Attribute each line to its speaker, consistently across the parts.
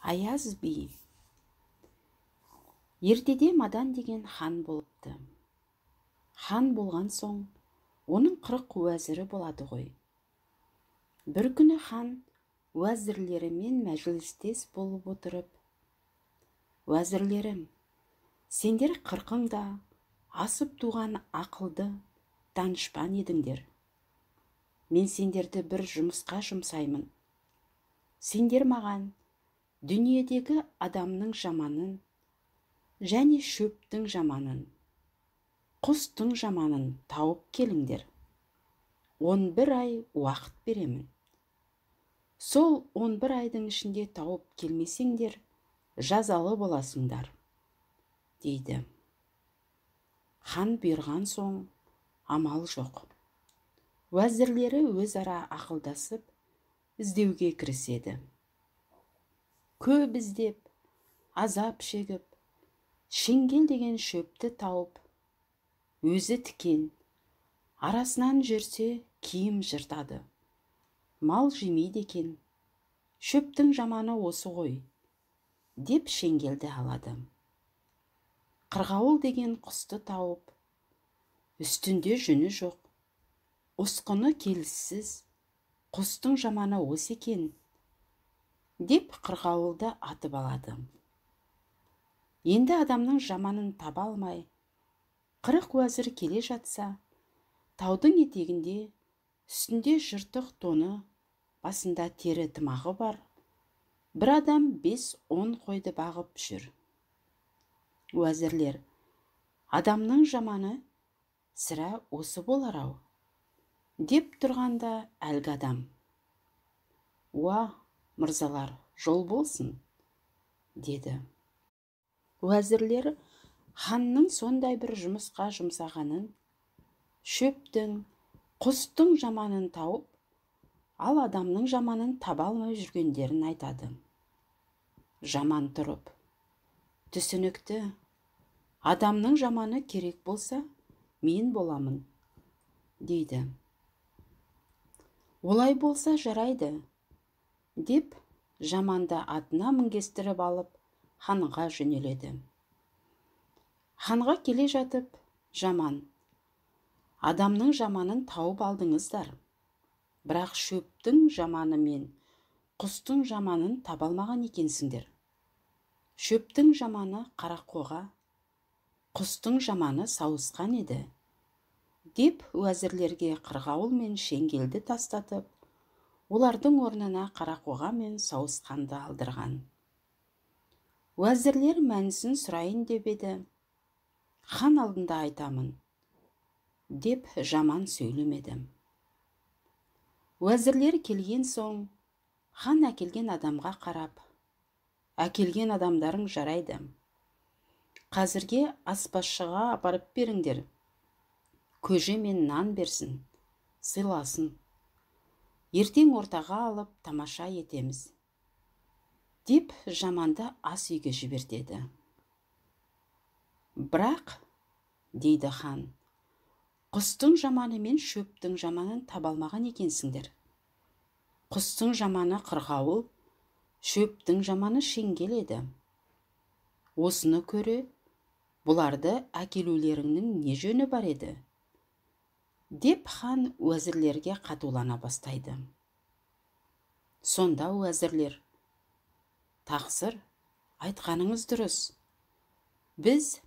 Speaker 1: Аяз би. Ертеде Мадан деген хан болыпты. Хан болған соң, оның 40 уәзірі болады ғой. Бір күні хан уәзірлерімен мәжілістес болып отырып: «Уәзірлерім, сендер 40-да асып туған ақылды, данышпан едіңдер. Мен сендерді бір жұмысқа жұмсаймын. Сендер маған дүниедегі адамның жаманын және шөптің жаманын, құстың жаманын тауып келіңдер. 11 ай уақыт беремін. Сол 11 айдың ішінде тауып келмесеңдер, жазалы боласыңдар», дейді. Хан бұйырған соң амал жоқ. Уәзірлері өзара ақылдасып, іздеуге кіріседі. Көп іздеп, азап шегіп, шеңгел деген шөпті тауып, өзі тікен, арасынан жүрсе киім жыртады. Мал жемейді екен, шөптің жаманы осы ғой, деп шеңгелді алады. Қырғауыл деген құсты тауып, үстінде жүні жоқ, ұсқыны келіссіз, құстың жаманы осы екен, деп қырғауылды атып алады. Енді адамның жаманын таба алмай, 40 уәзір келе жатса, таудың етегінде, үстінде жыртық тоны, басында тері тымағы бар, бір адам 5-10 қойды бағып жүр. Уәзірлер: «Адамның жаманы сірә осы болар-ау», деп тұрғанда әлгі адам: «Уа, мырзалар, жол болсын», деді. Уәзірлер ханның сондай бір жұмысқа жұмсағанын, шөптің, құстың жаманын тауып, ал адамның жаманын таба алмай жүргендерін айтады. Жаман тұрып: «Түсінікті, адамның жаманы керек болса, мен боламын», дейді. «Олай болса жарайды», деп жаманды атына мінгестіріп алып, ханға жөнеледі. Ханға келе жатып, жаман: «Адамның жаманын тауып алдыңыздар, бірақ шөптің жаманы мен құстың жаманын таба алмаған екенсіңдер. Шөптің жаманы қарақоға, құстың жаманы сауысқан еді», деп уәзірлерге қырғауыл мен шеңгелді тастатып, олардың орнына қарақоға мен сауысқанды алдырған. Уәзірлер мәнісін сұрайын деп еді: «Хан алдында айтамын», деп жаман сөйлемеді. Уәзірлер келген соң, хан әкелген адамға қарап: «Әкелген адамдарың жарайды. Қазірге аспазшыға апарып беріңдер. Көже мен нан берсін, сыйласын. Ертең ортаға алып тамаша етеміз», деп жаманды ас үйге жібертеді. «Бірақ», дейді хан, «құстың жаманы мен шөптің жаманын таба алмаған екенсіңдер. Құстың жаманы қырғауыл, шөптің жаманы шеңгел еді. Осыны көре, бұларды әкелулеріңнің не жөні бар еді?» деп хан уәзірлерге қатулана бастайды. Сонда уәзірлер: «Тақсыр, айтқаныңыз дұрыс. Біз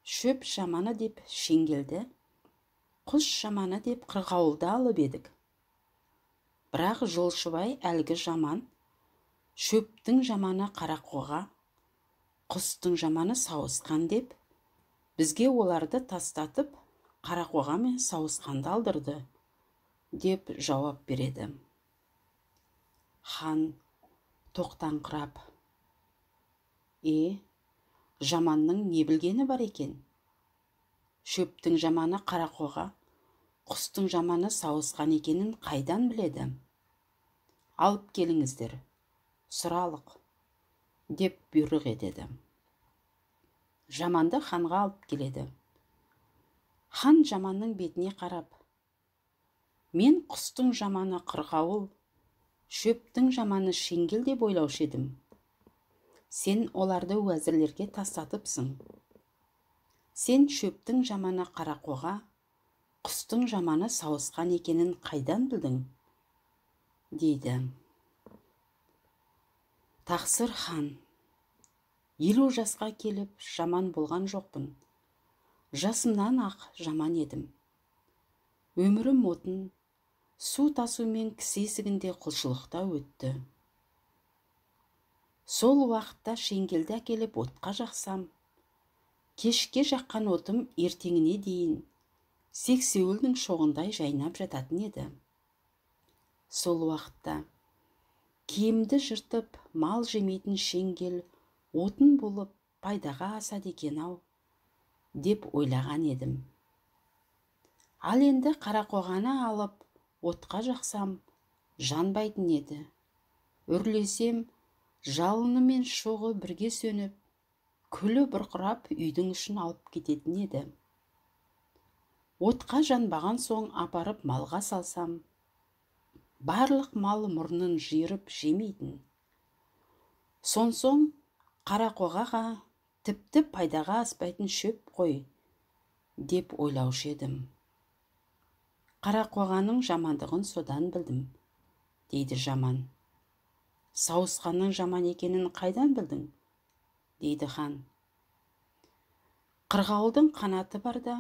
Speaker 1: шөп жаманы деп шеңгелді, құс жаманы деп қырғауылды алып едік. Бірақ жолшыбай әлгі жаман, шөптің жаманы қарақоға, құстың жаманы сауысқан деп, бізге оларды тастатып, қарақоға мен сауысқанды алдырды», деп жауап береді. Хан тоқтаңқырап: «Жаманның не білгені бар екен? Шөптің жаманы қарақоға, құстың жаманы сауысқан екенін қайдан біледі? Алып келіңіздер, сұралық», деп бұйрық етеді. Жаманды ханға алып келеді. Хан жаманның бетіне қарап: «Мен құстың жаманы қырғауыл, шөптің жаманы шеңгел деп ойлаушы едім. сен оларды уәзірлерге тастатыпсың. Сен шөптің жаманы қарақоға, құстың жаманы сауысқан екенін қайдан білдің? Дейді. Тақсыр хан: 50 жасқа келіп жаман болған жоқпын. Жасымнан ақ жаман едім. Өмірім отын, су тасу мен кісі есігінде құлшылықта өтті. Сол уақытта шеңгелді әкеліп отқа жақсам, кешке жаққан отым ертеңіне дейін сексеуілдің шоғындай жайнап жататын еді. Сол уақытта киімді жыртып мал жемейтін шеңгел отын болып пайдаға асады екен-ау деп ойлаған едім. Ал енді қарақоғаны алып отқа жақсам жанбайтын еді. Үрлесем жалыны мен шоғы бірге сөніп, күлі бұрқырап үйдің ішін алып кететін еді. Отқа жанбаған соң апарып малға салсам, барлық мал мұрнын жиырып жемейтін. Сонсоң қарақоғаға тіпті пайдаға аспайтын шөп қой деп ойлаушы едім. Қарақоғаның жамандығын содан білдім, дейді жаман. Сауысқанның жаман екенін қайдан білдің? Дейді хан. Қырғауылдың қанаты барда,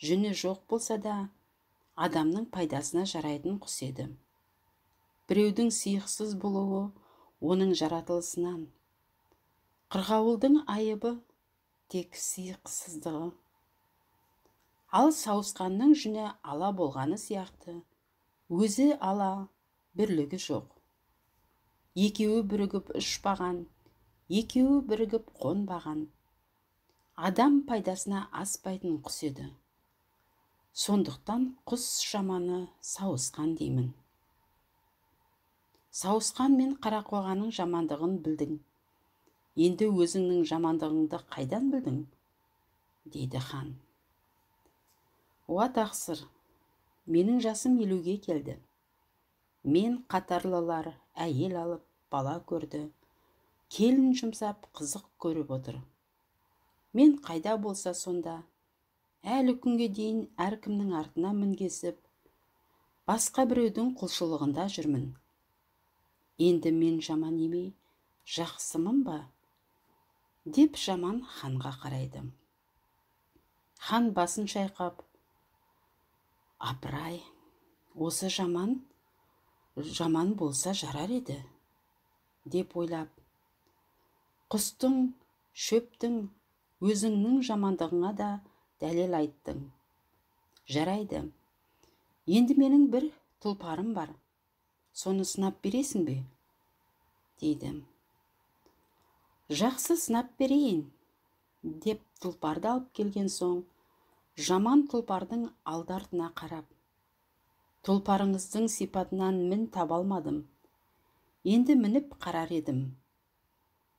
Speaker 1: жүні жоқ болса да, адамның пайдасына жарайтын құс еді. Біреудің сиықсыз болуы оның жаратылысынан. Қырғауылдың айыбы тек сиықсыздығы. Ал сауысқанның жүні ала болғаны сияқты, өзі ала, бірлігі жоқ. Екеуі бірігіп ұшпаған, екеуі бірігіп қонбаған. Адам пайдасына аспайтын құс еді. Сондықтан құс жаманы сауысқан деймін. Сауысқан мен қарақоғаның жамандығын білдің. Енді өзіңнің жамандығыңды қайдан білдің? Дейді хан. Уа тақсыр, менің жасым 50-ге келді. Мен қатарлылар әйел алып бала көрді, келін жұмсап қызық көріп отыр. Мен қайда болса сонда, әлі күнге дейін әркімнің артына мінгесіп, басқа біреудің құлшылығында жүрмін. Енді мен жаман емей, жақсымын ба? Деп жаман ханға қарайды. Хан басын шайқап, апырай, осы жаман болса жарар еді, деп ойлап, құстың, шөптің, өзіңнің жамандығыңа да дәлел айттың. Жарайды, енді менің бір тұлпарым бар, соны сынап бересің бе? Дейді. Жақсы, сынап берейін, деп тұлпарды алып келген соң, жаман тұлпардың алды-артына қарап, тұлпарыңыздың сипатынан мін таба алмадым, енді мініп қарар едім,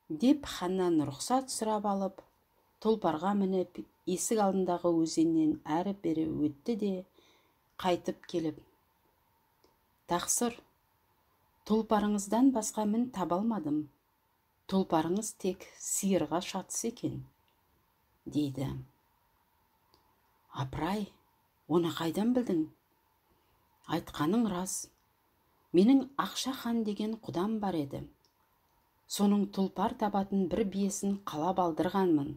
Speaker 1: деп ханнан рұқсат сұрап алып, тұлпарға мініп есік алдындағы өзеннен әрі бері өтті де, қайтып келіп, тақсыр, тұлпарыңыздан басқа мін таба алмадым, тұлпарыңыз тек сиырға шатыс екен, дейді. Апырай, оны қайдан білдің? Айтқаның рас, менің Ақша хан деген құдам бар еді. Соның тұлпар табатын бір биесін қалап алдырғанмын.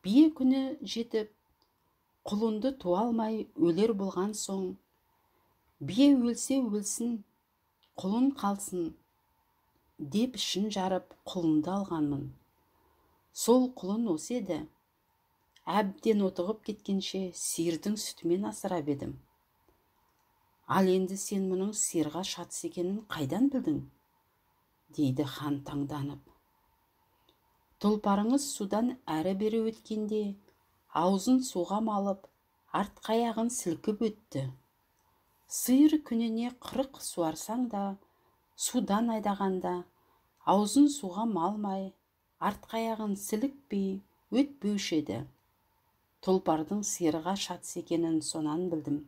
Speaker 1: Бие күні жетіп, құлынды туа алмай өлер болған соң, бие өлсе өлсін, құлын қалсын, деп ішін жарып құлынды алғанмын. Сол құлын осы еді. Әбден отығып кеткенше сиырдың сүтімен асырап едім. Ал енді сен мұның сиырға шатыс екенін қайдан білдің? Дейді хан таңданып. Тұлпарыңыз судан әрі бері өткенде, аузын суға малып, артқы аяғын сілкіп өтті. Сиыр күніне 40 суарсаң да, судан айдағанда, аузын суға малмай, артқы аяғын сілікпей өтпеуші еді. Тұлпардың сиырға шатыс екенін сонан білдім,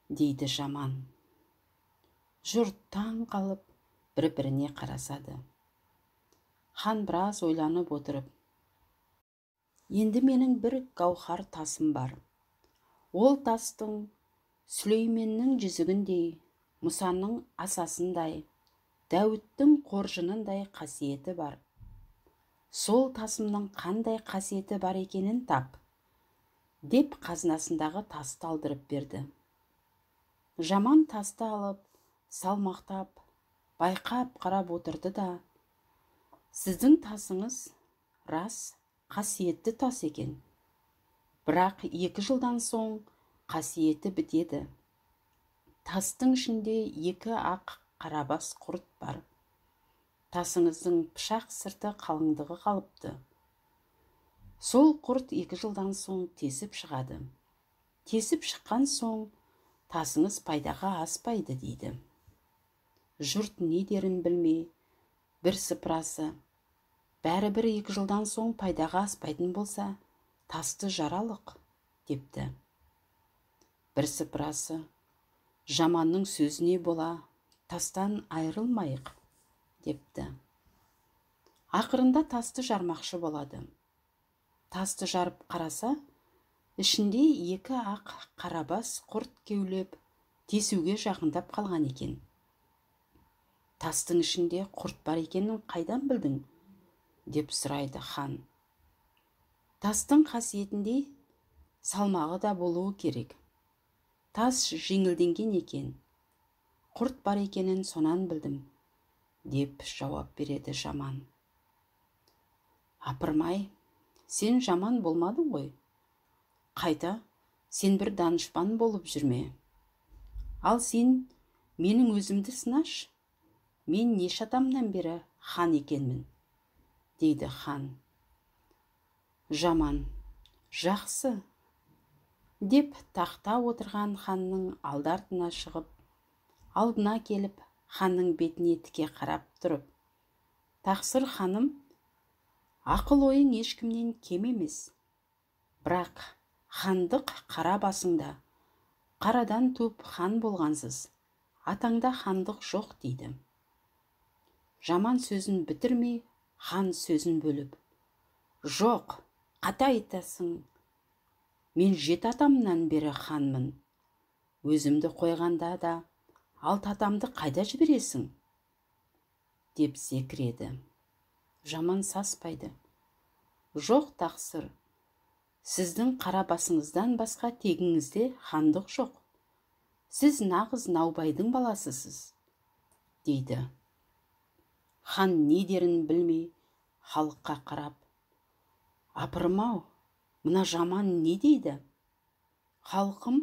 Speaker 1: дейді жаман. Жұрт таң қалып, бір-біріне қарасады. Хан біраз ойланып отырып: енді менің бір гауһар тасым бар. Ол тастың Сүлейменнің жүзігіндей, Мұсаның асасындай, Дәуіттің қоржынындай қасиеті бар. Сол тасымның қандай қасиеті бар екенін тап, деп қазынасындағы тасты алдырып берді. Жаман тасты алып, салмақтап, байқап қарап отырды да: сіздің тасыңыз рас қасиетті тас екен. Бірақ 2 жылдан соң қасиеті бітеді. Тастың ішінде 2 ақ қарабас құрт бар. Тасыңыздың пышақ сырты қалыңдығы қалыпты. Сол құрт 2 жылдан соң тесіп шығады. Тесіп шыққан соң тасыңыз пайдаға аспайды, дейді. Жұрт не дерін білмей, бірсыпырасы: бәрібір 2 жылдан соң пайдаға аспайтын болса, тасты жаралық, депті. Бірсыпырасы: жаманның сөзіне бола, тастан айырылмайық, депті. Ақырында тасты жармақшы болады. Тасты жарып қараса, ішінде 2 ақ қарабас құрт кеулеп, тесуге жақындап қалған екен. Тастың ішінде құрт бар екенін қайдан білдің? Деп сұрайды хан. Тастың қасиетіндей салмағы да болуы керек. Тас жеңілденген екен. Құрт бар екенін сонан білдім, деп жауап береді жаман. Апырмай, сен жаман болмадың ғой. Қайта, сен бір данышпан болып жүрме. Ал сен менің өзімді сынаш. Мен неше адамнан бері хан екенмін, дейді хан. Жаман: жақсы, деп тақта отырған ханның алды-артына шығып, алдына келіп, ханның бетіне тіке қарап тұрып: тақсыр ханым, ақыл ойың ешкімнен кем емес. Бірақ хандық қара басыңда, қарадан туып хан болғансыз, атаңда хандық жоқ, дейді. Жаман сөзін бітірмей, хан сөзін бөліп: жоқ, қата айтасың. Мен 7 атамнан бері ханмын. Өзімді қойғанда да 6 атамды қайда жібересің? Деп зекіреді. Жаман саспайды: жоқ, тақсыр, сіздің қара басыңыздан басқа тегіңізде хандық жоқ. Сіз нағыз наубайдың баласысыз, дейді. Хан не дерін білмей, халыққа қарап: апырмау, мына жаман не дейді? Халқым,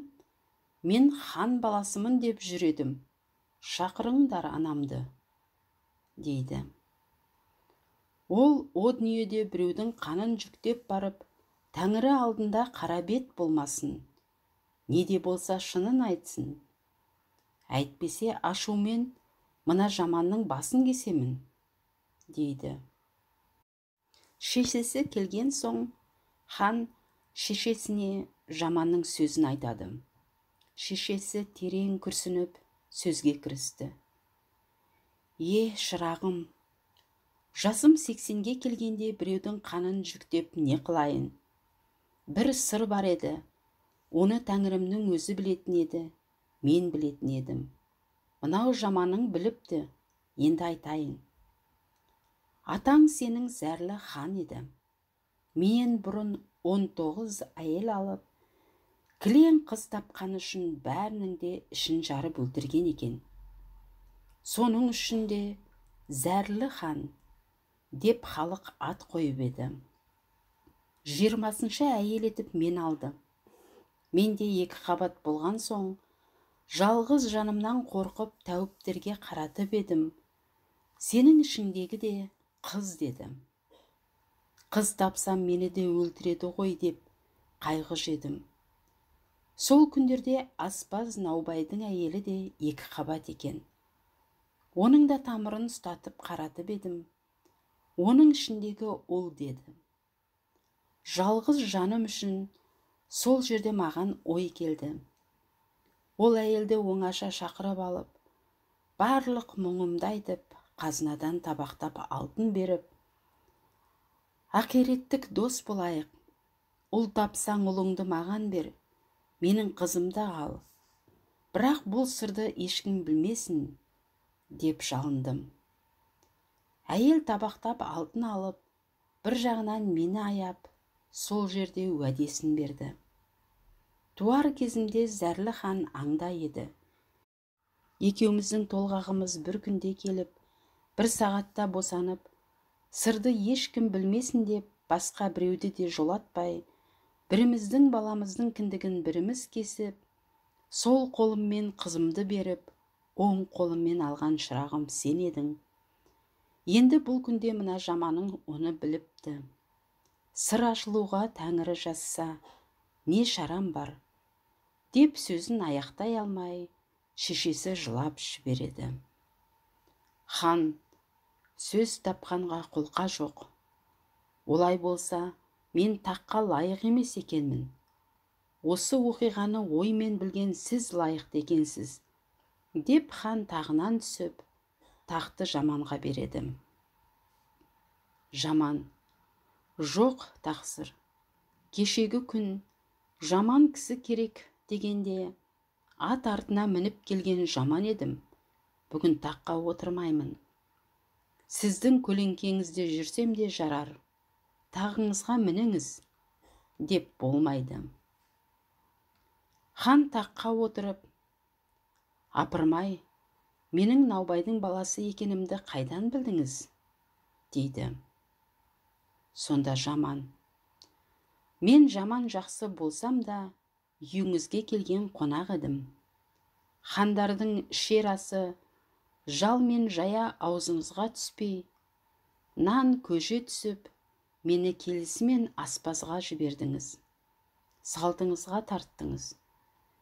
Speaker 1: мен хан баласымын деп жүредім. Шақырыңдар анамды, дейді. Ол о дүниеде біреудің қанын жүктеп барып, Тәңірі алдында қара бет болмасын. Не де болса шынын айтсын. Әйтпесе ашумен мына жаманның басын кесемін, дейді. Шешесі келген соң, хан шешесіне жаманның сөзін айтады. Шешесі терең күрсініп сөзге кірісті. Шырағым, жасым 80-ге келгенде біреудің қанын жүктеп не қылайын? Бір сыр бар еді, оны Тәңірімнің өзі білетін еді, мен білетін едім. Мынау жаманың біліпті, енді айтайын. Атаң сенің зәрлі хан еді. Мен бұрын 19 әйел алып, кілең қыз тапқан үшін бәрінің де ішін жарып өлтірген екен. Соның үшінде зәрлі хан деп халық ат қойып еді. 20-шы әйел етіп мен алды. Менде 2 қабат болған соң, жалғыз жанымнан қорқып тәуіптерге қаратып едім. Сенің ішіндегі де қыз деді. Қыз тапсам мені де өлтіреді ғой деп қайғы жедім. Сол күндерде аспаз наубайдың әйелі де 2 қабат екен. Оның да тамырын ұстатып қаратып едім. Оның ішіндегі ол деді. Жалғыз жаным үшін сол жерде маған ой келді. Ол әйелді оңаша шақырып алып, барлық мұңымды айтып, қазынадан табақтап алтын беріп, Ақиреттік дос болайық. Ұл тапсаң ұлыңды маған бер, менің қызымды ал. Бірақ бұл сырды ешкім білмесін, деп жалындым. Әйел табақтап алтын алып, бір жағынан мені аяп, сол жерде уәдесін берді. Туар кезімде зәрлі хан аңда еді. Екеуміздің толғағымыз бір күнде келіп, бір сағатта босанып, сырды ешкім білмесін деп, басқа біреуді де жолатпай, біріміздің баламыздың кіндігін біріміз кесіп, сол қолыммен қызымды беріп, оң қолыммен алған шырағым сен едің. Енді бұл күнде мына жаманың оны біліпті. Сыр ашылуға Тәңірі жазса, не шарам бар, деп сөзін аяқтай алмай, шешесі жылап жібереді. Хан, сөз тапқанға құлқа жоқ. Олай болса, мен таққа лайық емес екенмін. Осы оқиғаны оймен білген сіз лайықты екенсіз, деп хан тағынан түсіп, тақты Жаманға береді. Жаман, жоқ тақсыр, кешегі күн жаман кісі керек дегенде, ат артына мініп келген жаман едім, бүгін таққа отырмаймын. Сіздің көлеңкеңізде жүрсем де жарар, тағыңызға мініңіз, деп болмайды. Хан таққа отырып, апырмай, менің Наубайдың баласы екенімді қайдан білдіңіз, дейді. Сонда Жаман, мен жаман жақсы болсам да, үйіңізге келген қонақ едім. Хандардың ішер асы жал мен жая аузыңызға түспей, нан көже түсіп, мені келісімен аспазға жібердіңіз. Салтыңызға тарттыңыз.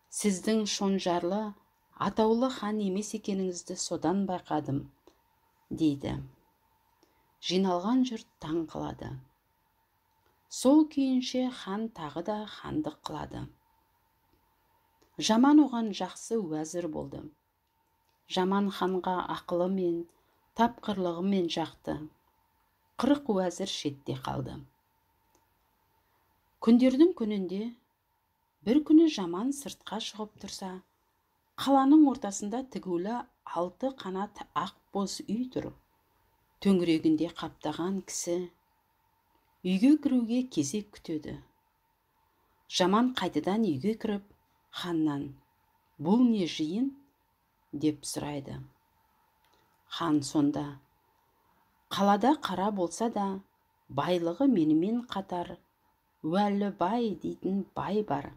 Speaker 1: Сіздің шонжарлы, атаулы хан емес екеніңізді содан байқадым, дейді. Жиналған жұрт таң қалады. Сол күйінше хан тағы да хандық қылады. Жаман оған жақсы уәзір болды. Жаман ханға ақылымен, тапқырлығымен жақты. 40 уәзір шетте қалды. Күндердің күнінде, бір күні Жаман сыртқа шығып тұрса, қаланың ортасында тігулі 6 қанат ақ боз үй тұр. Төңірегінде қаптаған кісі үйге кіруге кезек күтеді. Жаман қайтадан үйге кіріп, ханнан, бұл не жиын? деп сұрайды. Хан сонда, қалада қара болса да, байлығы менімен қатар, уәлі бай дейтін бай бар.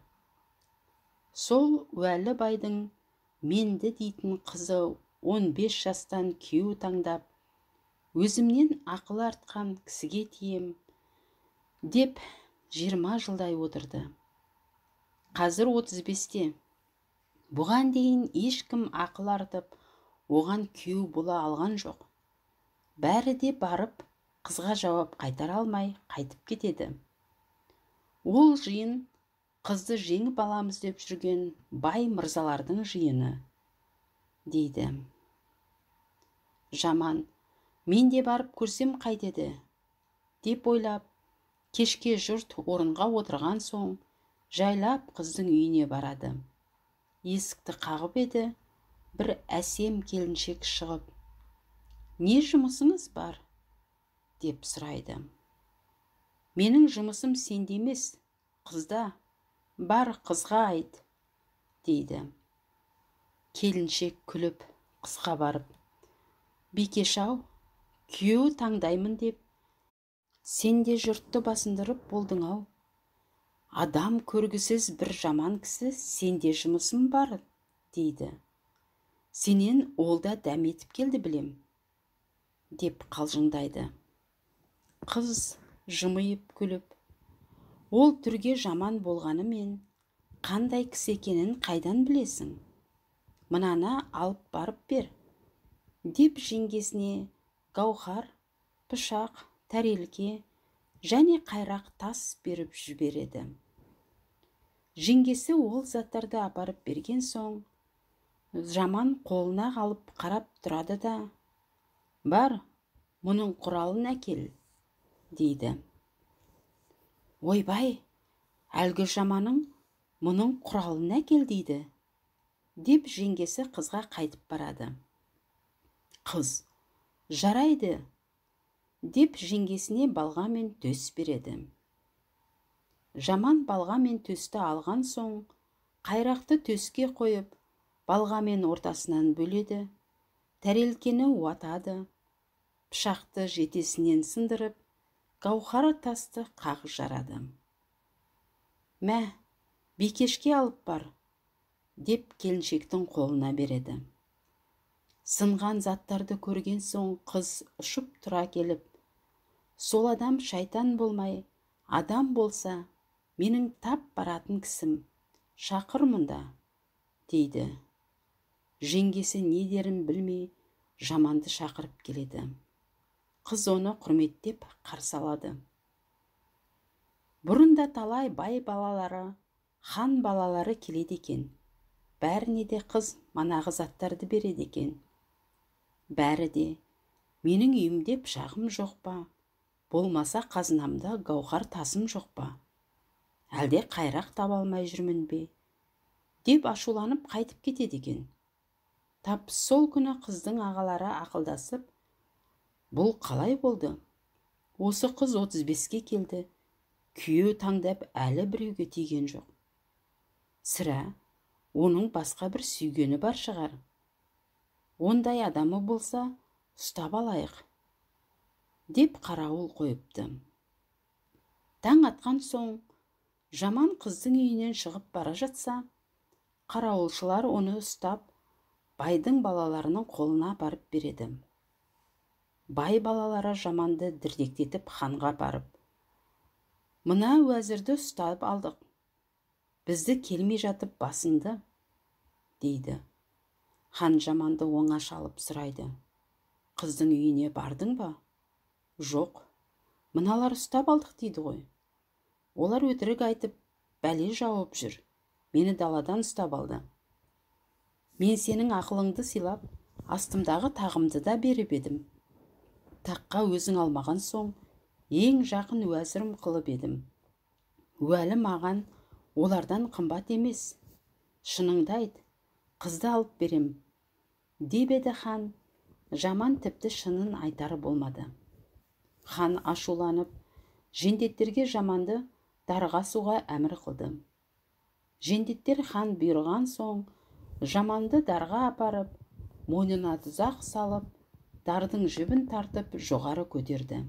Speaker 1: Сол уәлі байдың менді дейтін қызы 15 жастан күйеу таңдап, өзімнен ақыл артқан кісіге тием, деп 20 жылдай отырды. Қазір 35-те. Бұған дейін ешкім ақыл артып, оған күйеу бола алған жоқ. Бәрі де барып, қызға жауап қайтара алмай қайтып кетеді. Ол жиын қызды жеңіп аламыз деп жүрген бай мырзалардың жиыны, дейді. Жаман, мен де барып көрсем қайтеді, деп ойлап, кешке жұрт орынға отырған соң, жайлап қыздың үйіне барады. Есікті қағып еді, бір әсем келіншек шығып, не жұмысыңыз бар? деп сұрайды. Менің жұмысым сенде емес, қызда, бар қызға айт, дейді. Келіншек күліп, қызға барып, бикеш-ау, күйеу таңдаймын деп, сен де жұртты басындырып болдың-ау. Адам көргісіз бір жаман кісі сенде жұмысым бар, дейді. Сенен ол да дәм етіп келді білем, деп қалжыңдайды. Қыз жымиып күліп, ол түрге жаман болғанымен, қандай кісі екенін қайдан білесің? Мынаны алып барып бер, деп жеңгесіне гауһар, пышақ, тәрелке және қайрақ тас беріп жібереді. Жеңгесі ол заттарды апарып берген соң, Жаман қолына қалып қарап тұрады да, бар, мұның құралын әкел, дейді. ойбай, әлгі жаманың мұның құралына кел дейді, деп жеңгесі қызға қайтып барады. Қыз, жарайды, деп жеңгесіне балға мен төс береді. Жаман балға мен төсті алған соң, қайрақты төске қойып, балға мен ортасынан бөледі, тәрелкені уатады, пышақты жетесінен сындырып, гауһар тасты қақ жарады. Мә, бикешке алып бар, деп келіншектің қолына береді. Сынған заттарды көрген соң қыз ұшып тұра келіп, сол адам шайтан болмай, адам болса, менің тап баратын кісім, шақыр мұнда, дейді. Жеңгесі не дерін білмей, жаманды шақырып келеді. Қыз оны құрметтеп қарсы алады. Бұрында талай бай балалары, хан балалары келеді екен. Бәріне де қыз манағы заттарды береді екен. Бәрі де, менің үйімде пышағым жоқ па, болмаса қазынамда гауһар тасым жоқ па, әлде қайрақ таба алмай жүрмін бе, деп ашуланып қайтып кетеді екен. Тап сол күні қыздың ағалары ақылдасып, бұл қалай болды? Осы қыз 35-ке келді, күйеу таңдап әлі біреуге тиген жоқ. Сірә, оның басқа бір сүйгені бар шығар. Ондай адамы болса, ұстап алайық, деп қарауыл қойыпты. Таң атқан соң, жаман қыздың үйінен шығып бара жатса, қарауылшылар оны ұстап, байдың балаларының қолына барып береді. Бай балалары жаманды дірдектетіп ханға барып, мына уәзірді ұстап алдық, бізді келмей жатып басыңды, дейді. Хан жаманды оңаша алып сұрайды. Қыздың үйіне бардың ба? Жоқ, мыналар ұстап алдық дейді ғой. Олар өтірік айтып, бәле жауып жүр, мені даладан ұстап алды. Мен сенің ақылыңды сыйлап, астымдағы тағымды да беріп едім. Таққа өзің алмаған соң, ең жақын уәзірім қылып едім. Уәлі маған олардан қымбат емес. Шыныңды айт, қызды алып берем, деп еді хан. Жаман тіпті шынын айтары болмады. Хан ашуланып, жендеттерге жаманды дарға суға әмір қылды. Жендеттер хан бұйырған соң, жаманды дарға апарып, мойнына тұзақ салып, дардың жібін тартып жоғары көтерді.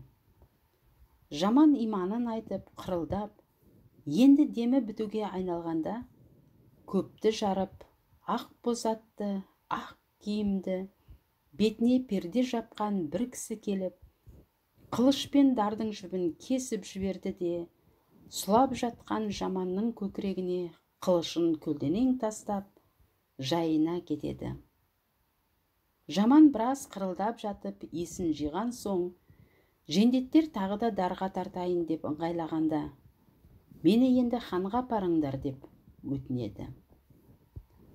Speaker 1: Жаман иманын айтып, қырылдап, енді демі бітуге айналғанда, көпті жарып, ақ боз атты, ақ киімді, бетіне перде жапқан бір кісі келіп, қылышпен дардың жібін кесіп жіберді де, сұлап жатқан жаманның көкірегіне қылышын көлденең тастап, жайына кетеді. Жаман біраз қырылдап жатып, есін жиған соң, жендеттер тағы да дарға тартайын деп ыңғайлағанда, мені енді ханға апарыңдар деп өтінеді.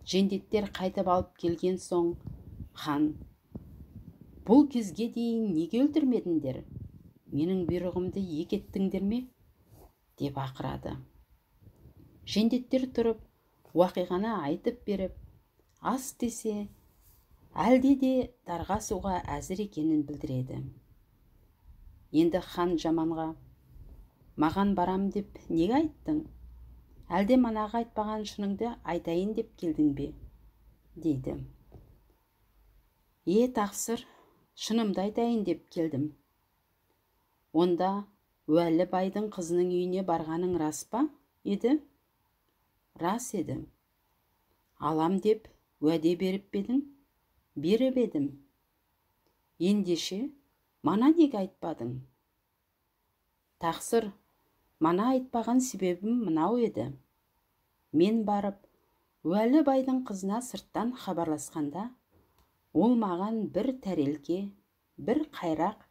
Speaker 1: Жендеттер қайтып алып келген соң, хан, бұл кезге дейін неге өлтірмедіңдер? Менің бұйрығымды еттіңдер ме? Деп ақырады. Жендеттер тұрып, уақиғаны айтып беріп, ас десе, әлде де дарға суға әзір екенін білдіреді. Енді хан жаманға, маған барам деп неге айттың? Әлде манаға айтпаған шыныңды айтайын деп келдің бе? Дейді. Тақсыр, шынымды айтайын деп келдім. Онда уәлі байдың қызының үйіне барғаның рас па еді? Рас еді. Алам деп уәде беріп бедің? Беріп едім. Ендеше, мана неге айтпадың? Тақсыр, мана айтпаған себебім мынау еді. Мен барып, уәлі байдың қызына сырттан хабарласқанда, ол маған бір тәрелке, бір қайрақ,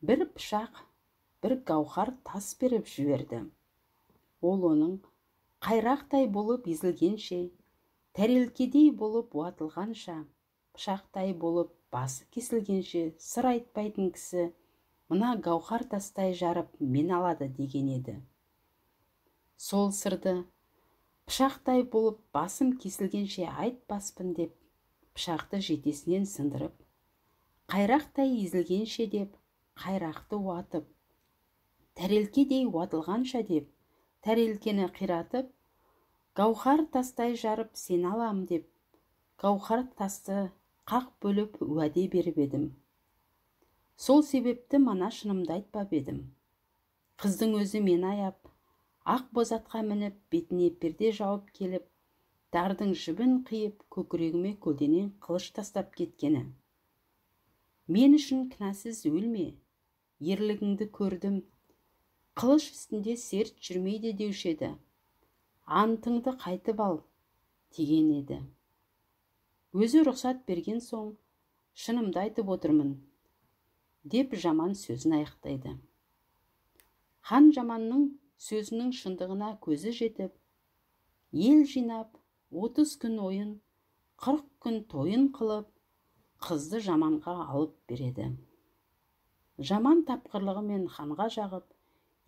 Speaker 1: бір пышақ, бір гауһар тас беріп жіберді. Ол оның қайрақтай болып езілгенше, тәрелкедей болып уатылғанша, пышақтай болып басы кесілгенше сыр айтпайтын кісі, мына гауһар тастай жарып мен алады деген еді. Сол сырды пышақтай болып басым кесілгенше айтпаспын деп, пышақты жетесінен сындырып, қайрақтай езілгенше деп, қайрақты уатып, тәрелкедей уатылғанша деп, тәрелкені қиратып, гауһар тастай жарып сен алам деп, гауһар тасты қақ бөліп уәде беріп едім. Сол себепті мана шынымды айтпап едім. Қыздың өзі мен аяп, ақ боз атқа мініп, бетіне перде жауып келіп, дардың жібін қиып, көкірегіме көлденең қылыш тастап кеткені. Мен үшін кінәсіз өлме, ерлігіңді көрдім, қылыш үстінде серт жүрмейді деуші еді. Антыңды қайтып ал, деген еді. Өзі рұқсат берген соң, шынымды айтып отырмын, деп жаман сөзін аяқтайды. Хан жаманның сөзінің шындығына көзі жетіп, ел жинап, 30 күн ойын, 40 күн тойын қылып, қызды жаманға алып береді. Жаман тапқырлығымен ханға жағып,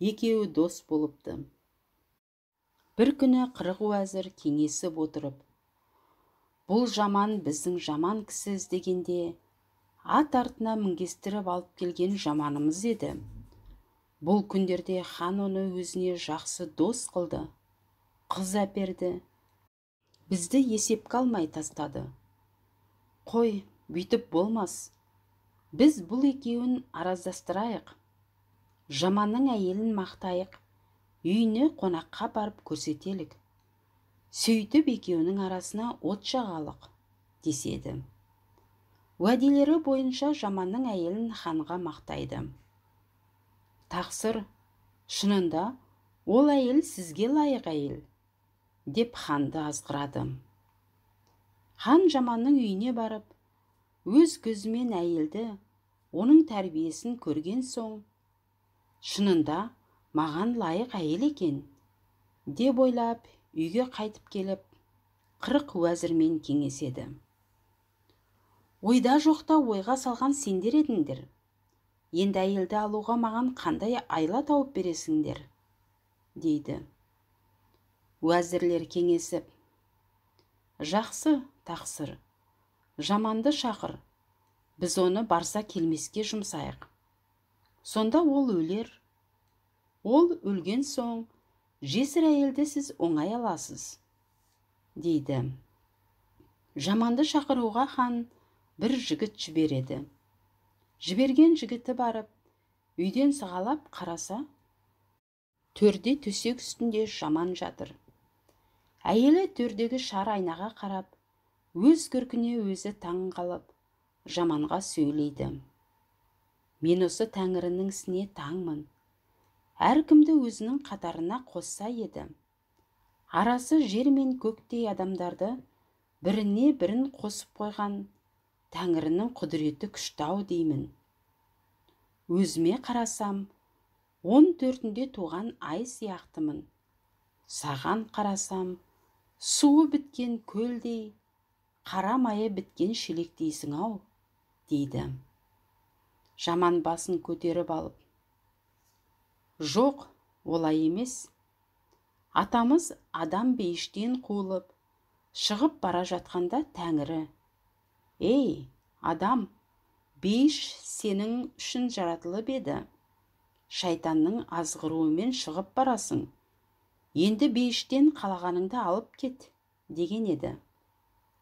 Speaker 1: екеуі дос болыпты. Бір күні қырық уәзір кеңесіп отырып, бұл жаман біздің жаман кісі іздегенде, ат артына мінгестіріп алып келген жаманымыз еді. Бұл күндерде хан оны өзіне жақсы дос қылды, қыз әперді, бізді есепке алмай тастады. Қой, бүйтіп болмас. Біз бұл екеуін араздастырайық, жаманның әйелін мақтайық, үйіне қонаққа барып көрсетелік. Сөйтіп екеуінің арасына от жағалық, деседі. Уәделері бойынша жаманның әйелін ханға мақтайды. Тақсыр, шынында ол әйел сізге лайық әйел, деп ханды азғырады. Хан жаманның үйіне барып, өз көзімен әйелді, оның тәрбиесін көрген соң, шынында маған лайық әйел екен, деп ойлап, үйге қайтып келіп, 40 уәзірмен кеңеседі. Ойда жоқта ойға салған сендер едіңдер. Енді әйелді алуға маған қандай айла тауып бересіңдер, дейді. Уәзірлер кеңесіп, жақсы, тақсыр, жаманды шақыр, біз оны барса келмеске жұмсайық. Сонда ол өлер. Ол өлген соң, жесір әйелді сіз оңай аласыз, дейді. Жаманды шақыруға хан бір жігіт жібереді. Жіберген жігіті барып, үйден сығалап қараса, төрде төсек үстінде жаман жатыр. Әйелі төрдегі шар айнаға қарап, өз көркіне өзі таң қалып, жаманға сөйлейді. Мен осы Тәңірінің ісіне таңмын. Әркімді өзінің қатарына қосса еді. Арасы жер мен көктей адамдарды біріне бірін қосып қойған Тәңірінің құдіреті күшті деймін. Өзіме қарасам, 14-інде туған ай сияқтымын. Саған қарасам, суы біткен көлдей, қара майы біткен шелектейсің ау, дейді. Жаман басын көтеріп алып, жоқ, олай емес. Атамыз адам бейіштен қуылып, шығып бара жатқанда Тәңірі, ей, адам, бейіш сенің үшін жаратылып еді. Шайтанның азғыруымен шығып барасың. Енді бейіштен қалағаныңды алып кет, деген еді.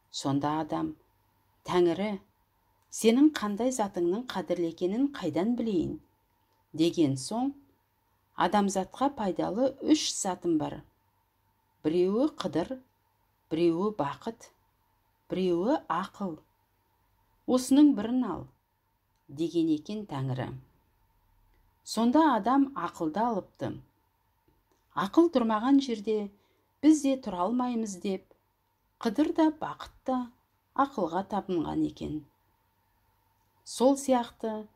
Speaker 1: Сонда адам, Тәңірі, сенің қандай затыңның қадірлі екенін қайдан білейін, деген соң, адамзатқа пайдалы 3 затым бар. Біреуі қыдыр, біреуі бақыт, біреуі ақыл. Осының бірін ал, деген екен Тәңірі. Сонда адам ақылды алыпты. Ақыл тұрмаған жерде біз де тұра алмаймыз деп, қыдыр да бақыт та ақылға табынған екен. Сол сияқты,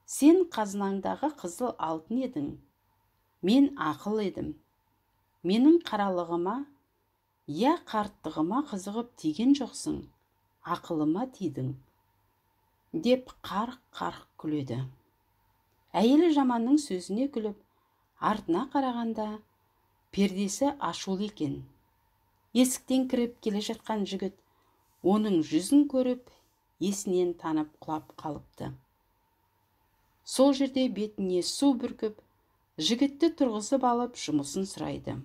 Speaker 1: сен қазынаңдағы қызыл алтын едің, мен ақыл едім. Менің қаралығыма, я қарттығыма қызығып тиген жоқсың, ақылыма тидің, деп қарқ-қарқ күледі. Әйелі жаманның сөзіне күліп, артына қарағанда, пердесі ашулы екен. Есіктен кіріп келе жатқан жігіт оның жүзін көріп, есінен танып құлап қалыпты. Сол жерде бетіне су бүркіп, жігітті тұрғызып алып жұмысын сұрайды.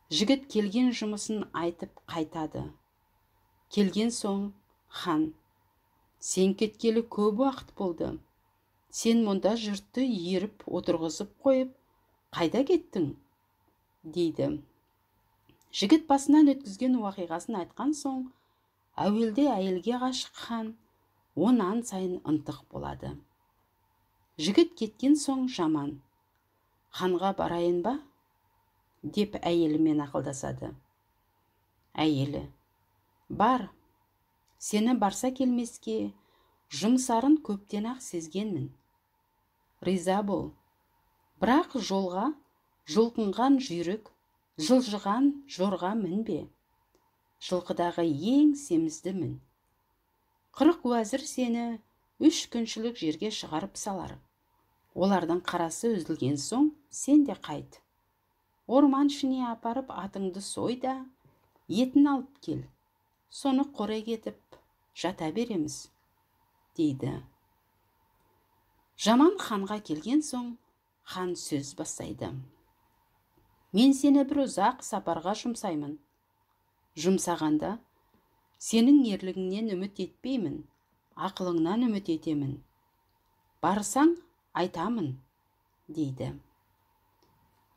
Speaker 1: Жігіт келген жұмысын айтып қайтады. Келген соң, хан, сен кеткелі көп уақыт болды. Сен мұнда жұртты еріп отырғызып қойып, қайда кеттің? Дейді. Жігіт басынан өткізген уақиғасын айтқан соң, әуелде әйелге ғашық хан, онан сайын ынтық болады. Жігіт кеткен соң жаман, ханға барайын ба? Деп әйелімен ақылдасады. Әйелі, бар, сені барса келмеске, жұмсарын көптен ақ сезгенмін. Риза бол, бірақ жолға жұлқынған жүйрік, жылжыған жорға мінбе. Жылқыдағы ең семізді мін. 40 уәзір сені 3 күншілік жерге шығарып салар. Олардың қарасы үзілген соң, сен де қайт. Орман ішіне апарып атыңды сойда, етін алып кел. Соны қорай кетіп, жата береміз, дейді. Жаман ханға келген соң, хан сөз бастайды. Мен сені бір ұзақ сапарға жұмсаймын. Жұмсағанда, сенің ерлігіңнен үміт етпеймін, ақылыңнан үміт етемін. Барсаң, айтамын, дейді.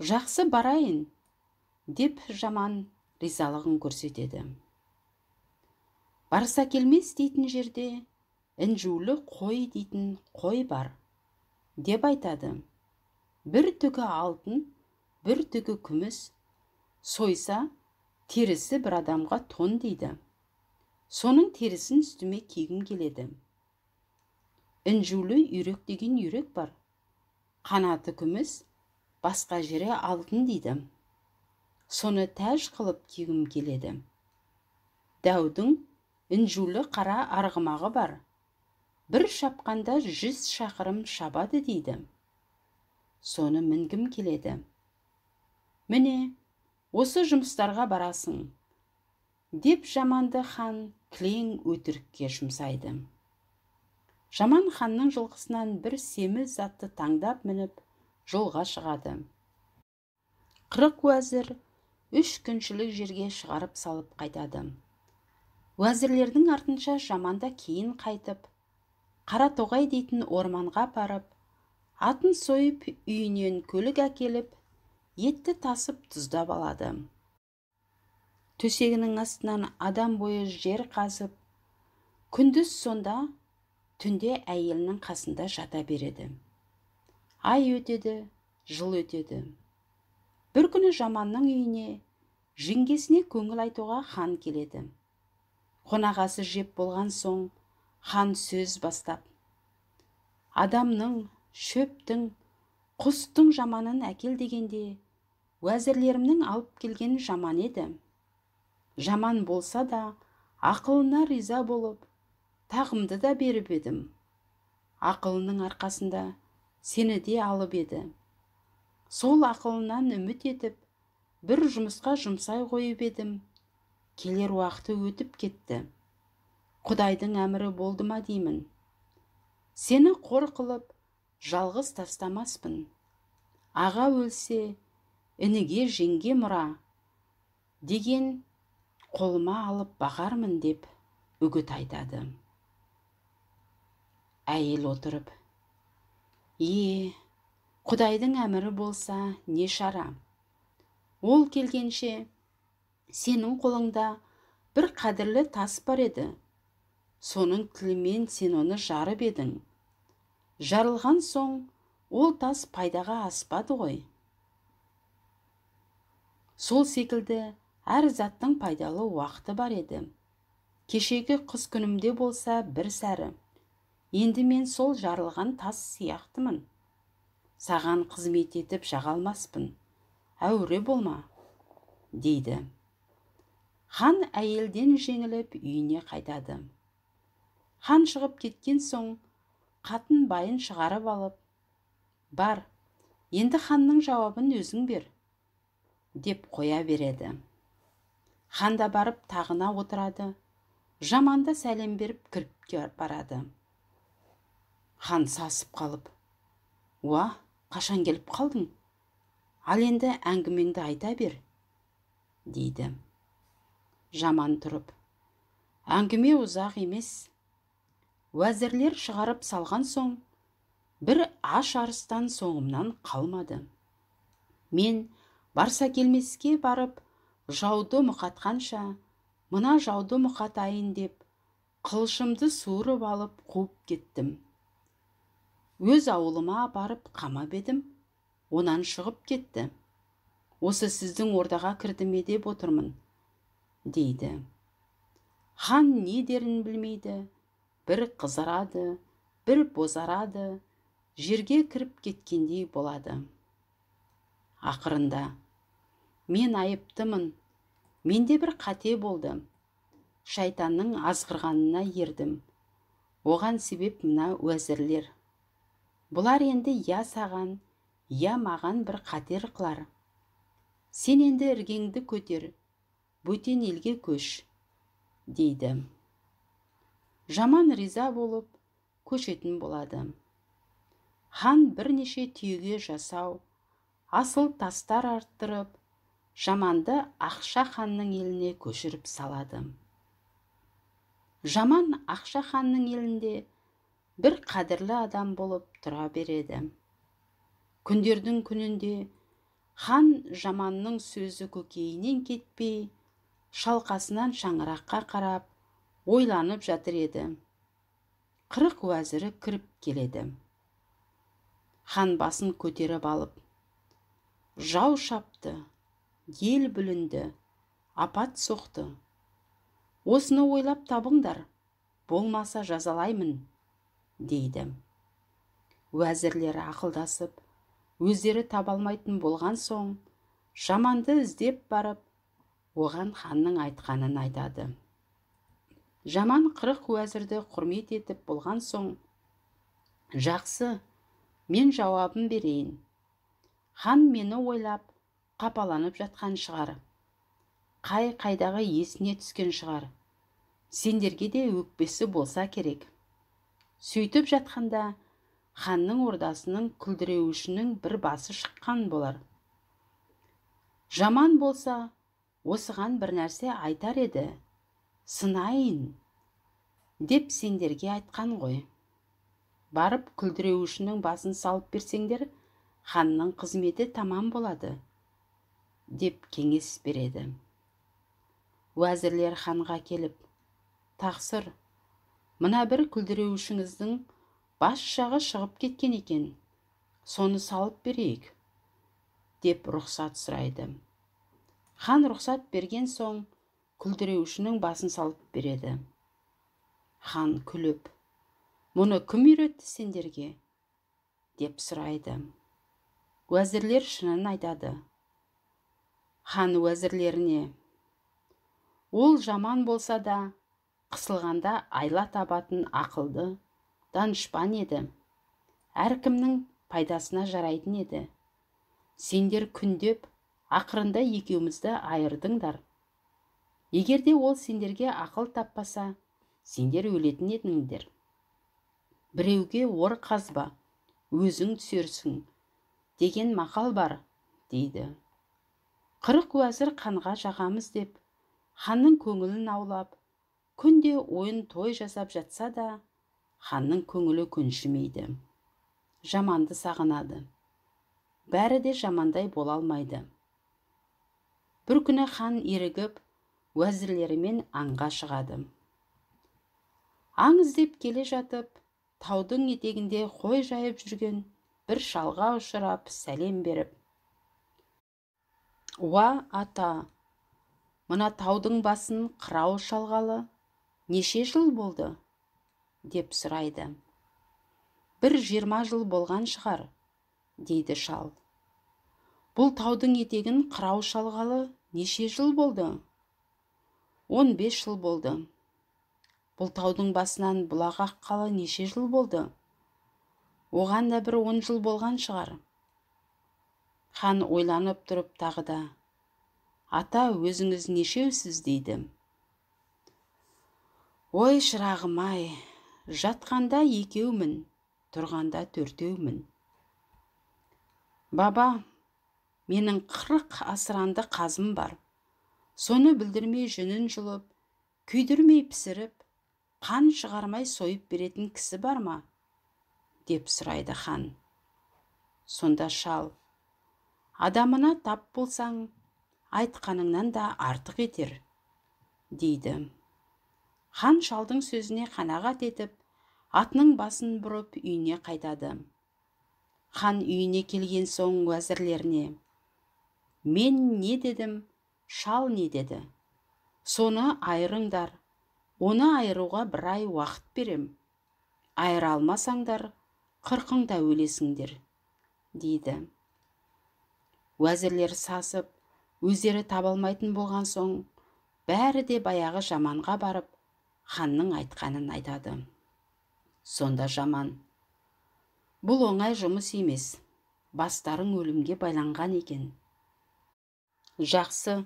Speaker 1: Жақсы барайын, деп жаман ризалығын көрсетеді. Барса келмес дейтін жерде, інжулі қой дейтін қой бар, деп айтады. Бір түгі алтын, бір түгі күміс, сойса, терісі бір адамға тон дейді. Соның терісін үстіме кигім келеді. Інжулі үйрек деген үйрек бар, қанаты күміс, басқа жере алтын дейді. Соны тәж қылып кигім келеді. Дәудің інжулі қара арғымағы бар. Бір шапқанда 100 шақырым шабады дейді. Соны мінгім келеді. Міне, осы жұмыстарға барасың, деп жаманды хан кілең өтірікке жұмсайды. Жаман ханның жылқысынан бір семіз затты таңдап мініп, жолға шығады. 40 уәзір 3 күншілік жерге шығарып салып қайтады. Уәзірлердің артынша жаманда кейін қайтып, Қаратоғай дейтін орманға апарып, атын сойып үйінен көлік әкеліп, етті тасып тұздап алады. Төсегінің астынан адам бойы жер қазып, күндіз сонда, түнде әйелінің қасында жата береді. Ай өтеді, жыл өтеді. Бір күні жаманның үйіне, жеңгесіне көңіл айтуға хан келеді. Қонағасы жеп болған соң, хан сөз бастап, адамның, шөптің, құстың жаманын әкел дегенде, уәзірлерімнің алып келген жаман еді. Жаман болса да, ақылына риза болып, тағымды да беріп едім. Ақылының арқасында сені де алып еді. Сол ақылынан үміт етіп, бір жұмысқа жұмсай қойып едім. Келер уақыты өтіп кетті. Құдайдың әмірі болды ма деймін. Сені қор қылып, жалғыз тастамаспын. Аға өлсе, ініге жеңге мұра, деген қолыма алып бағармын деп үгіт айтады. Әйел отырып, Құдайдың әмірі болса, не шара? Ол келгенше, сенің қолыңда бір қадірлі тас бар еді. Соның тілімен сен оны жарып едің. Жарылған соң, ол тас пайдаға аспады ғой. Сол секілді әр заттың пайдалы уақыты бар еді. Кешегі қыс күнімде болса бір сәрі. Енді мен сол жарылған тас сияқтымын. Саған қызмет етіп жағалмаспын. Әуре болма, дейді. Хан әйелден жеңіліп үйіне қайтады. Хан шығып кеткен соң, қатын байын шығарып алып, бар, енді ханның жауабын өзің бер. деп қоя береді. Хан да барып тағына отырады. Жаман да сәлем беріп кіріп барады. Хан сасып қалып: «Уа, қашан келіп қалдың? Ал енді әңгімеңді айта бер», дейді. Жаман тұрып: «Әңгіме ұзақ емес. Уәзірлер шығарып салған соң, бір аш арыстан соңымнан қалмады. Мен барса келмеске барып, жауды мұқатқанша, мына жауды мұқатайын деп, қылышымды суырып алып қуып кеттім. Өз ауылыма барып қамап едім, онан шығып кетті. Осы сіздің ордаға кірді ме деп отырмын», дейді. Хан не дерін білмейді, бір қызарады, бір бозарады, жерге кіріп кеткендей болады. Ақырында: «Мен айыптымын, менде бір қате болды. Шайтанның азғырғанына ердім. Оған себеп мына уәзірлер. Бұлар енді я саған, я маған бір қатер қылар. Сен енді іргеңді көтер, бөтен елге көш», дейді. Жаман риза болып көшетін болады. Хан бірнеше түйеге жасау, асыл тастар арттырып, Жаманды Ақша ханның еліне көшіріп салады. Жаман Ақша ханның елінде бір қадірлі адам болып тұра береді. Күндердің күнінде хан Жаманның сөзі көкейінен кетпей, шалқасынан шаңыраққа қарап, ойланып жатыр еді. 40 уәзірі кіріп келеді. Хан басын көтеріп алып: «Жау шапты, ел бүлінді, апат соқты. Осыны ойлап табыңдар, болмаса жазалаймын», дейді. Уәзірлері ақылдасып, өздері табалмайтын болған соң, Жаманды іздеп барып, оған ханның айтқанын айтады. Жаман 40 уәзірді құрмет етіп болған соң: «Жақсы, мен жауабын берейін. Хан мені ойлап, қапаланып жатқан шығар. Қайдағы есіне түскен шығар. Сендерге де өкпесі болса керек». Сөйтіп жатқанда, ханның ордасының күлдіреуішінің бір басы шыққан болар. Жаман болса, осыған бір нәрсе айтар еді, сынайын деп сендерге айтқан ғой. Барып күлдіреуішінің басын салып берсеңдер, ханның қызметі тамам болады, деп кеңес береді. Уәзірлер ханға келіп: «Тақсыр, мына бір күлдіреуішіңіздің бас жағы шығып кеткен екен, соны салып берейік», деп рұқсат сұрайды. Хан рұқсат берген соң, күлдіреуішінің басын салып береді. Хан күліп: «Мұны кім үйретті сендерге?» деп сұрайды. Уәзірлер шынын айтады. Хан уәзірлеріне: «Ол жаман болса да, қысылғанда айла табатын ақылды, данышпан еді. Әркімнің пайдасына жарайтын еді. Сендер күндеп, ақырында екеумізді айырдыңдар. Егерде ол сендерге ақыл таппаса, сендер өлетін едіңдер. Біреуге ор қазба, өзің түсерсің, деген мақал бар», дейді. 40 уәзір ханға жағамыз деп, ханның көңілін аулап, күнде ойын той жасап жатса да, ханның көңілі көншімейді. Жаманды сағынады. Бәрі де жамандай бола алмайды. Бір күні хан ерігіп, уәзірлерімен аңға шығады. Аң іздеп келе жатып, таудың етегінде қой жайып жүрген бір шалға ұшырап сәлем беріп: «Уа ата, мына таудың басын қырау шалғалы неше жыл болды?» деп сұрайды. «Bir 20 жыл болған шығар», дейді шал. «Бұл таудың етегін қырау шалғалы неше жыл болды?» «15 жыл болды». «Бұл таудың басынан бұлақ аққалы неше жыл болды?» «Оған да бір 10 жыл болған шығар». Хан ойланып тұрып тағы да: ата өзіңіз нешеусіз дейді. Ой шырағым-ай, жатқанда екеумін, тұрғанда төртеумін. Баба, менің 40 асыранды қазым бар. Соны білдірмей жүнін жұлып, күйдірмей пісіріп, қан шығармай сойып беретін кісі бар ма? Деп сұрайды хан. Сонда шал, адамына тап болсаң, айтқаныңнан да артық етер, дейді. Хан шалдың сөзіне қанағат етіп, атының басын бұрып үйіне қайтады. Хан үйіне келген соң уәзірлеріне: мен не дедім, шал не деді? Соны айырыңдар, оны айыруға 1 ай уақыт берем. Айыра алмасаңдар, 40-да өлесіңдер, дейді. Уәзірлер сасып, өздері табалмайтын болған соң, бәрі де баяғы Жаманға барып, ханның айтқанын айтады. Сонда Жаман: бұл оңай жұмыс емес, бастарың өлімге байланған екен. Жақсы,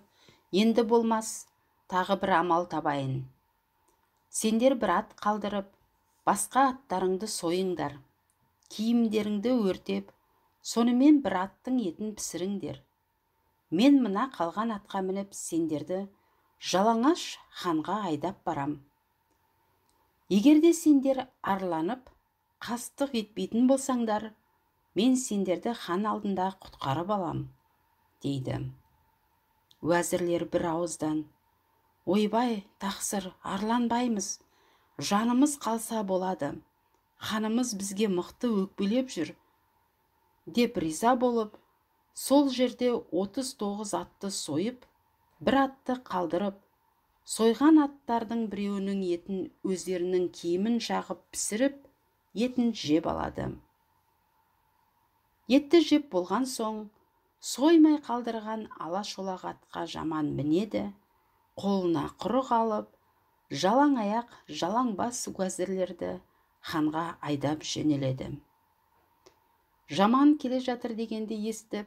Speaker 1: енді болмас, тағы бір амал табайын. Сендер бір ат қалдырып, басқа аттарыңды сойыңдар, киімдеріңді өртеп, сонымен бір аттың етін пісіріңдер. Мен мына қалған атқа мініп, сендерді жалаңаш ханға айдап барам. Егерде сендер арланып, қастық етпейтін болсаңдар, мен сендерді хан алдында құтқарып алам, дейді. Уәзірлер бір ауыздан: ойбай, тақсыр, арланбаймыз, жанымыз қалса болады, ханымыз бізге мықты өкпелеп жүр, деп риза болып, сол жерде 39 атты сойып, бір атты қалдырып, сойған аттардың біреуінің етін өздерінің киімін жағып пісіріп, етін жеп алады. Етті жеп болған соң, соймай қалдырған ала-шолақ атқа Жаман мінеді, қолына құрық алып, жалаң аяқ, жалаң бас уәзірлерді ханға айдап жөнеледі. Жаман келе жатыр дегенде естіп,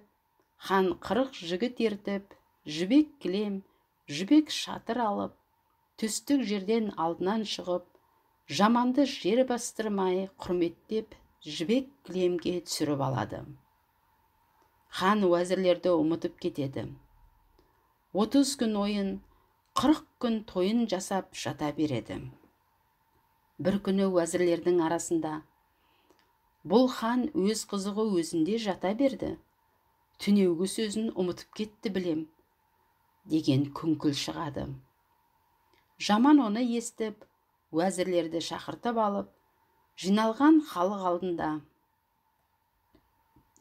Speaker 1: хан 40 жігіт ертіп, жібек кілем, жібек шатыр алып, түстік жерден алдынан шығып, Жаманды жер бастырмай құрметтеп, жібек кілемге түсіріп алады. Хан уәзірлерді ұмытып кетеді. 30 күн ойын, 40 күн тойын жасап жата береді. Бір күні уәзірлердің арасында: бұл хан өз қызығы өзінде жата берді, түнеугі сөзін ұмытып кетті білем, деген күңкіл шығады. Жаман оны естіп, уәзірлерді шақыртып алып, жиналған халық алдында: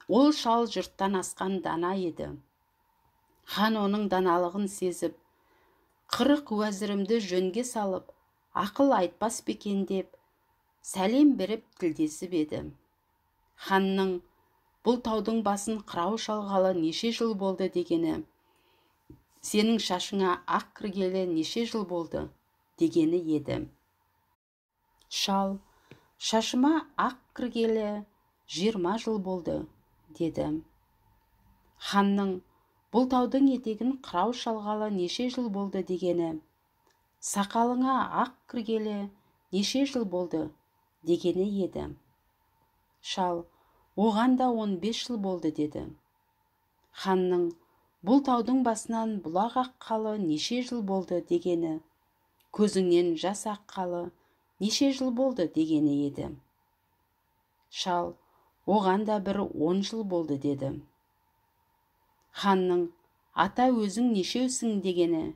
Speaker 1: ол шал жұрттан асқан дана еді. Хан оның даналығын сезіп, 40 уәзірімді жөнге салып, ақыл айтпас бекен деп, сәлем беріп тілдесіп еді. Ханның бұл таудың басын қырау шалғалы неше жыл болды дегені, сенің шашыңа ақ кіргелі неше жыл болды дегені еді. Шал: шашыма ақ кіргелі 20 жыл болды, деді. Ханның бұл таудың етегін қырау шалғалы неше жыл болды дегені, сақалыңа ақ кіргелі неше жыл болды дегені еді. Шал: оған да 15 жыл болды, деді. Ханның бұл таудың басынан бұлақ аққалы неше жыл болды дегені, көзіңнен жас аққалы неше жыл болды дегені еді. Шал: оған да бір 10 жыл болды, деді. Ханның ата өзің нешеусің дегені,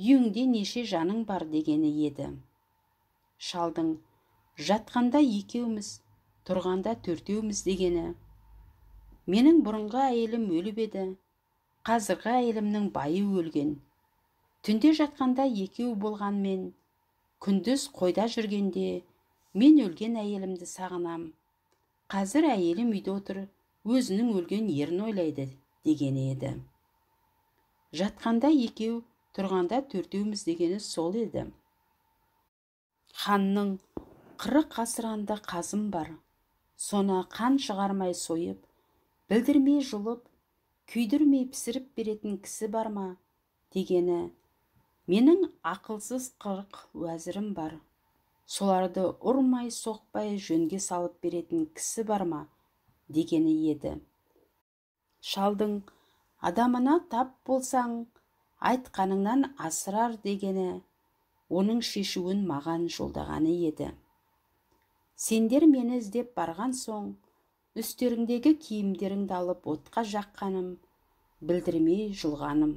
Speaker 1: үйіңде неше жаның бар дегені еді. Шалдың жатқанда екеуміз, тұрғанда төртеуміз дегені, менің бұрынғы әйелім өліп еді, қазіргі әйелімнің байы өлген. Түнде жатқанда екеу болғанмен, күндіз қойда жүргенде мен өлген әйелімді сағынам. Қазір әйелім үйде отыр, өзінің өлген ерін ойлайды, дегені еді. Жатқанда екеу, тұрғанда төртеуміз дегені сол еді. Ханның 40 асыранды қазым бар, соны қан шығармай сойып, білдірмей жұлып, күйдірмей пісіріп беретін кісі бар ма, дегені, менің ақылсыз 40 уәзірім бар. Соларды ұрмай соқпай жөнге салып беретін кісі бар ма? Дегені еді. Шалдың адамына тап болсаң, айтқаныңнан асырар дегені, оның шешуін маған жолдағаны еді. Сендер мені іздеп барған соң, үстеріңдегі киімдеріңді алып отқа жаққаным, білдірмей жұлғаным,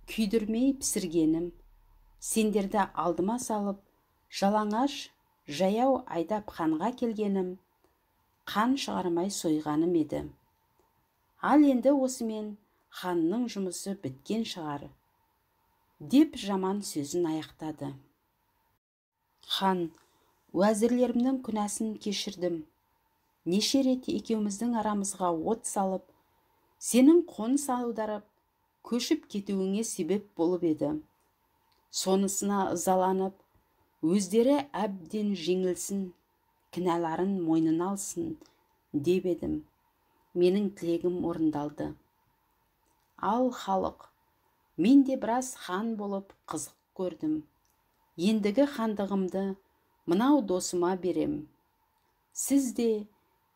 Speaker 1: күйдірмей пісіргенім, сендерді алдыма салып, жалаңаш, жаяу айдап ханға келгенім, қан шығармай сойғаным еді. Ал енді осымен ханның жұмысы біткен шығар, деп жаман сөзін аяқтады. Хан, уәзірлерімнің күнәсін кешірдім. Неше рет екеуміздің арамызға от салып, сенің қоныс аударып, көшіп кетуіңе себеп болып еді. Сонысына ызаланып, өздері әбден жеңілсін, кінәларын мойнына алсын, деп едім. Менің тілегім орындалды. Ал халық, мен де біраз хан болып қызық көрдім. Ендігі хандығымды мынау досыма берем. Сіз де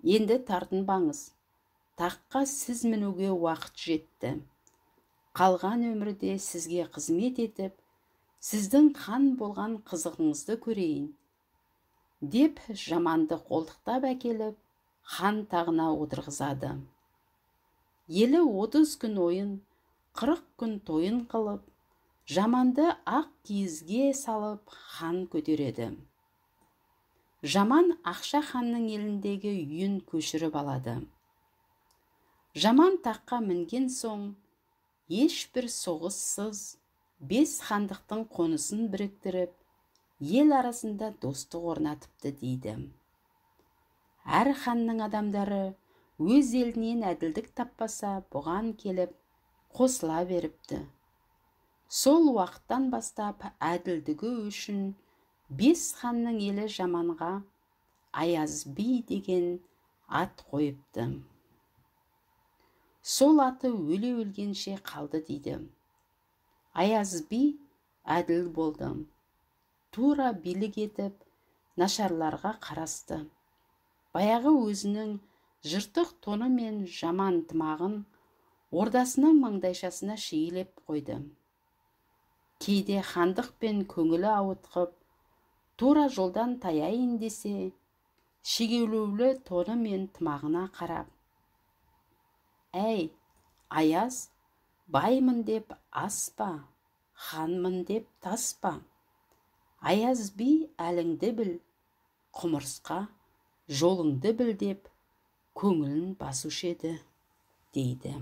Speaker 1: енді тартынбаңыз. Таққа сіз мінуге уақыт жетті. Қалған өмірде сізге қызмет етіп, сіздің хан болған қызығыңызды көрейін. Деп жаманды қолтықтап әкеліп, хан тағына отырғызады. Елі 30 күн ойын, 40 күн тойын қылып, жаманды ақ киізге салып хан көтереді. Жаман Ақша ханның еліндегі үйін көшіріп алады. Жаман таққа мінген соң, ешбір соғыссыз 5 хандықтың қонысын біріктіріп, ел арасында достық орнатыпты дейді. Әр ханның адамдары өз елінен әділдік таппаса, бұған келіп қосыла беріпті. Сол уақыттан бастап әділдігі үшін 5 ханның елі жаманға Аяз би деген ат қойыпты. Сол аты өле-өлгенше қалды дейді. Аяз би әділ болды. Тура билік етіп, нашарларға қарасты. Баяғы өзінің жыртық тоны мен жаман тымағын ордасының маңдайшасына шейілеп қойды. Кейде хандық пен көңілі ауытқып, тура жолдан таяйын десе, шегеулеулі тоны мен тымағына қарап, «Әй, Аяз, баймын деп ас па, ханмын деп тас па? Аяз би әліңді біл, құмырсқа жолыңды біл» деп көңілін басушы еді, дейді.